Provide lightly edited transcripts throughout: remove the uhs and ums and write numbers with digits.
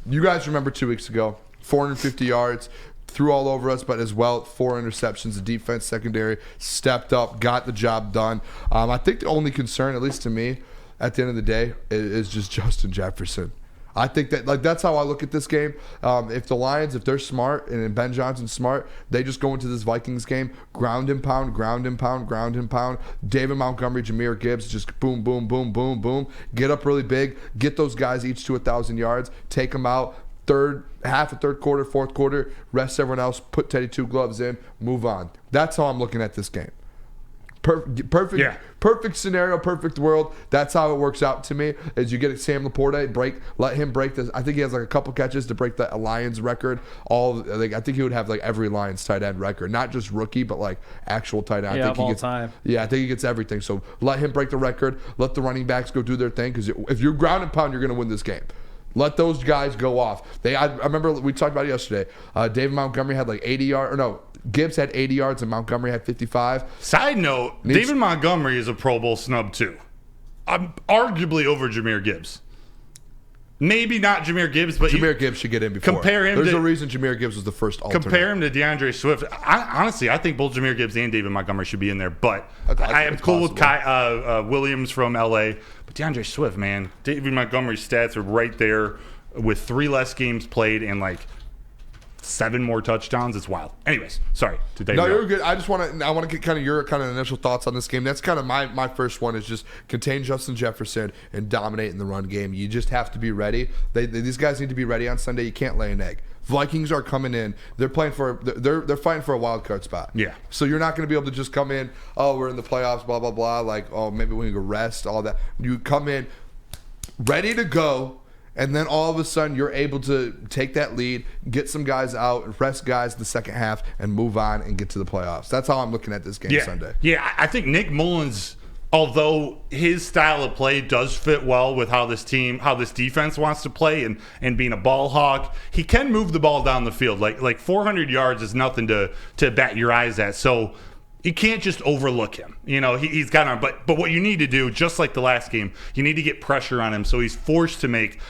you guys remember 2 weeks ago, 450 yards, threw all over us, but as well, 4 interceptions. The defense secondary stepped up, got the job done. I think the only concern, at least to me, at the end of the day, is just Justin Jefferson. I think that's how I look at this game. If the Lions, if they're smart and Ben Johnson's smart, they just go into this Vikings game, ground and pound, ground and pound, ground and pound. David Montgomery, Jahmyr Gibbs, just boom, boom, boom, boom, boom. Get up really big, get those guys each to 1,000 yards, take them out. Half of third quarter, fourth quarter, rest everyone else, put Teddy 2 gloves in, move on. That's how I'm looking at this game. Perfect scenario, perfect world. That's how it works out to me. As you get Sam Laporta, let him break this. I think he has like a couple catches to break the Lions record. I think he would have like every Lions tight end record, not just rookie, but like actual tight end. Yeah, all time. Yeah, I think he gets everything. So let him break the record. Let the running backs go do their thing. Because if you're ground and pound, you're going to win this game. Let those guys go off. I remember we talked about it yesterday. David Montgomery had like 80 yards. Or no, Gibbs had 80 yards and Montgomery had 55. Side note, David Montgomery is a Pro Bowl snub too. Arguably over Jahmyr Gibbs. Maybe not Jahmyr Gibbs, but Jahmyr Gibbs should get in before. There's a reason Jahmyr Gibbs was the first alternate. Compare him to DeAndre Swift. Honestly, I think both Jahmyr Gibbs and David Montgomery should be in there. But I am cool with Williams from LA. But DeAndre Swift, man, David Montgomery's stats are right there with 3 less games played and like 7 more touchdowns. It's wild. Anyways, sorry to David. No, you're good. I want to get kind of your initial thoughts on this game. That's kind of my first one is just contain Justin Jefferson and dominate in the run game. You just have to be ready. These guys need to be ready on Sunday. You can't lay an egg. Vikings are coming in. They're fighting for a wild card spot. Yeah. So you're not going to be able to just come in. Oh, we're in the playoffs. Blah blah blah. Like, oh, maybe we can go rest. All that. You come in ready to go. And then all of a sudden, you're able to take that lead, get some guys out, rest guys in the second half, and move on and get to the playoffs. That's how I'm looking at this game Sunday. Yeah, I think Nick Mullins, although his style of play does fit well with how this defense wants to play and being a ball hawk, he can move the ball down the field. Like 400 yards is nothing to bat your eyes at. So you can't just overlook him. You know, he's got on. But what you need to do, just like the last game, you need to get pressure on him so he's forced to make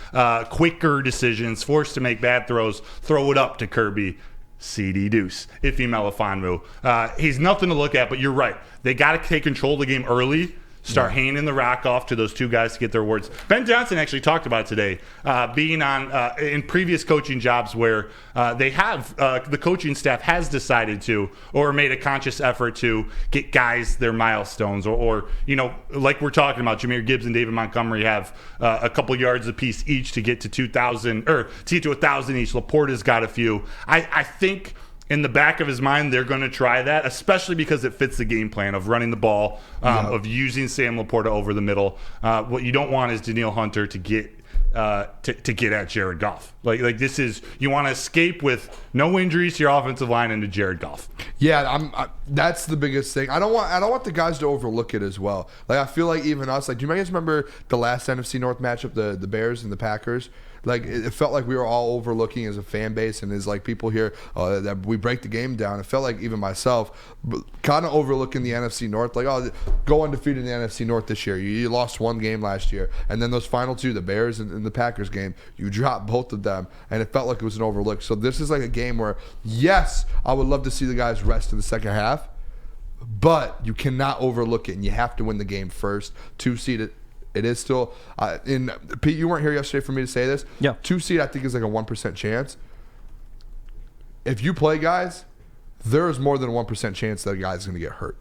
quicker decisions, forced to make bad throws, throw it up to Kirby. CD Deuce, Ife Melifonwu. He's nothing to look at, but you're right. They got to take control of the game early. Start handing the rock off to those 2 guys to get their awards. Ben Johnson actually talked about it today, being on in previous coaching jobs where they have the coaching staff has decided to or made a conscious effort to get guys their milestones or you know, like we're talking about, Jahmyr Gibbs and David Montgomery have a couple yards apiece each to get to 2,000 or to get to 1,000 each. Laporta's got a few. I think in the back of his mind, they're going to try that, especially because it fits the game plan of running the ball, of using Sam Laporta over the middle. What you don't want is Danielle Hunter to get to get at Jared Goff. Like this is, you want to escape with no injuries to your offensive line into Jared Goff. Yeah, that's the biggest thing. I don't want the guys to overlook it as well. Like I feel like even us, like do you guys remember the last NFC North matchup, the Bears and the Packers? Like it felt like we were all overlooking as a fan base and as like people here that we break the game down. It felt like even myself kind of overlooking the NFC North. Like, oh, go undefeated in the NFC North this year. You lost 1 game last year, and then those final 2, the Bears and the Packers game, you dropped both of them, and it felt like it was an overlook. So this is like a game where, yes, I would love to see the guys rest in the second half, but you cannot overlook it, and you have to win the game first. 2 seeded. It is still Pete, you weren't here yesterday for me to say this. Yeah. 2 seed, I think, is like a 1% chance. If you play guys, there is more than a 1% chance that a guy's going to get hurt.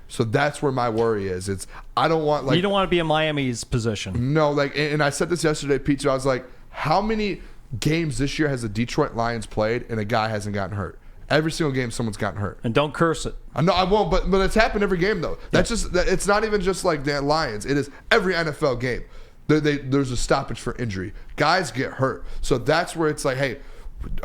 So that's where my worry is. I don't want you don't want to be in Miami's position. No, and I said this yesterday, Pete. So I was like, how many games this year has the Detroit Lions played and a guy hasn't gotten hurt? Every single game, someone's gotten hurt. And don't curse it. No, I won't. But it's happened every game, though. That's just. It's not even just like the Lions. It is every NFL game. There's a stoppage for injury. Guys get hurt. So that's where it's like, hey,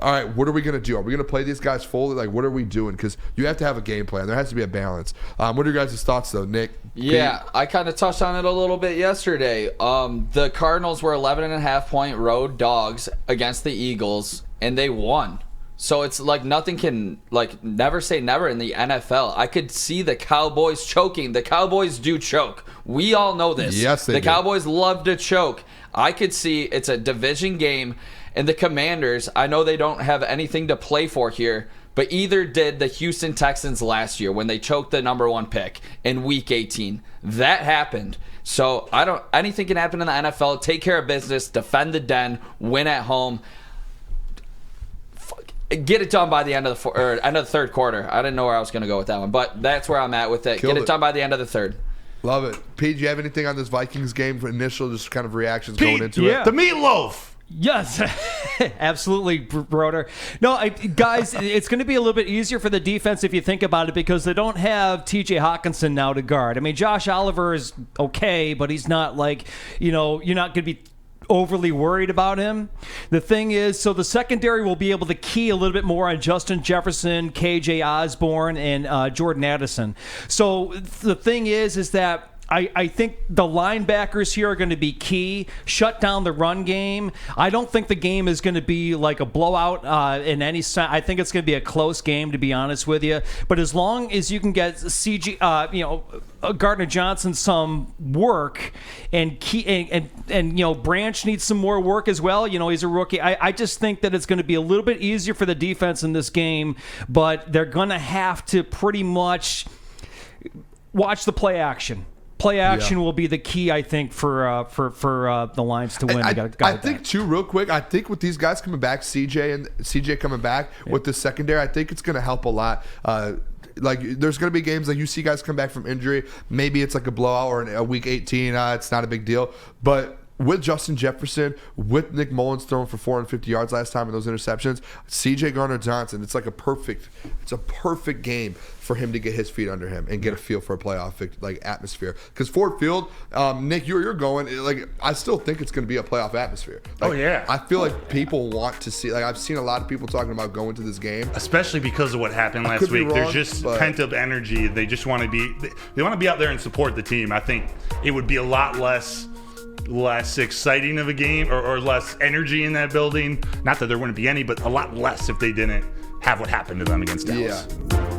all right, what are we going to do? Are we going to play these guys fully? Like, what are we doing? Because you have to have a game plan. There has to be a balance. What are your guys' thoughts, though, Nick? Yeah, I kind of touched on it a little bit yesterday. The Cardinals were 11.5-point road dogs against the Eagles, and they won. So it's like nothing can, like, never say never in the NFL. I could see the Cowboys choking. The Cowboys do choke. We all know this. Yes, they do. The Cowboys love to choke. I could see it's a division game, And the Commanders, I know they don't have anything to play for here, but either did the Houston Texans last year when they choked the number 1 pick in Week 18. That happened. So anything can happen in the NFL. Take care of business, defend the den, win at home. Get it done by the end of the third quarter. I didn't know where I was going to go with that one, but that's where I'm at with it. Get it done by the end of the third. Love it. Pete, do you have anything on this Vikings game for initial just kind of reactions going into it? The meatloaf. Yes, absolutely, Broder. No, guys, it's going to be a little bit easier for the defense if you think about it because they don't have T.J. Hawkinson now to guard. I mean, Josh Oliver is okay, but he's not like, you're not going to be overly worried about him. The thing is, so the secondary will be able to key a little bit more on Justin Jefferson, KJ Osborne, and Jordan Addison. So the thing is that I think the linebackers here are going to be key. Shut down the run game. I don't think the game is going to be like a blowout in any sense. I think it's going to be a close game, to be honest with you. But as long as you can get Gardner Johnson some work and Branch needs some more work as well. He's a rookie. I just think that it's going to be a little bit easier for the defense in this game, but they're going to have to pretty much watch the play action. Play action will be the key, I think, for the Lions to win. I think too, real quick. I think with these guys coming back, CJ coming back with the secondary, I think it's going to help a lot. There's going to be games like you see guys come back from injury. Maybe it's like a blowout or a week 18. It's not a big deal, but with Justin Jefferson, with Nick Mullins throwing for 450 yards last time and those interceptions, CJ Gardner-Johnson, it's a perfect game for him to get his feet under him and get a feel for a playoff atmosphere. Because Ford Field, Nick, you're going, I still think it's going to be a playoff atmosphere. I feel like people want to see, I've seen a lot of people talking about going to this game. Especially because of what happened last week. There's just pent-up energy. They just want to be out there and support the team. I think it would be a lot less exciting of a game or less energy in that building. Not that there wouldn't be any, but a lot less if they didn't have what happened to them against Dallas. Yeah.